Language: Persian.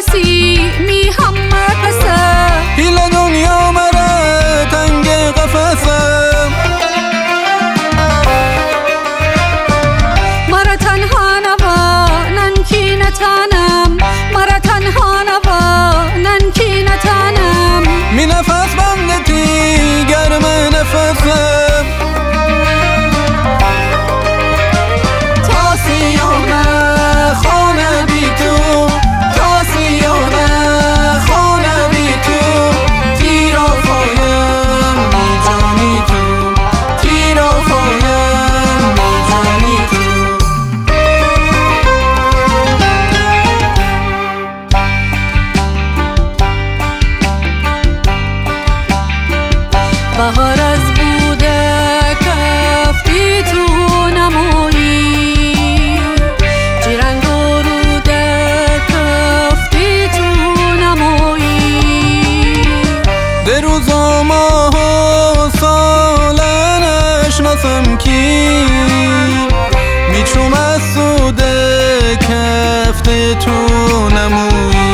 کسی می هم مرپسه هیلا دنیا مره تنگ قفصم مرا تنها نوا ننکی نتانم مرا تنها نوا ننکی نتانم می نفس بندتی گرم نفسم تا سیانه خانه بی تو تا سیانه خانه بی تو تیر و پایم می جانی تو تیر و پایم می جانی تو بهار از بوده کفتی تو نمایی جیرنگ و روده کفتی تو نمایی ده روز و ماه و ساله نشناسم کی میچوم از سوده کفته تو نمویی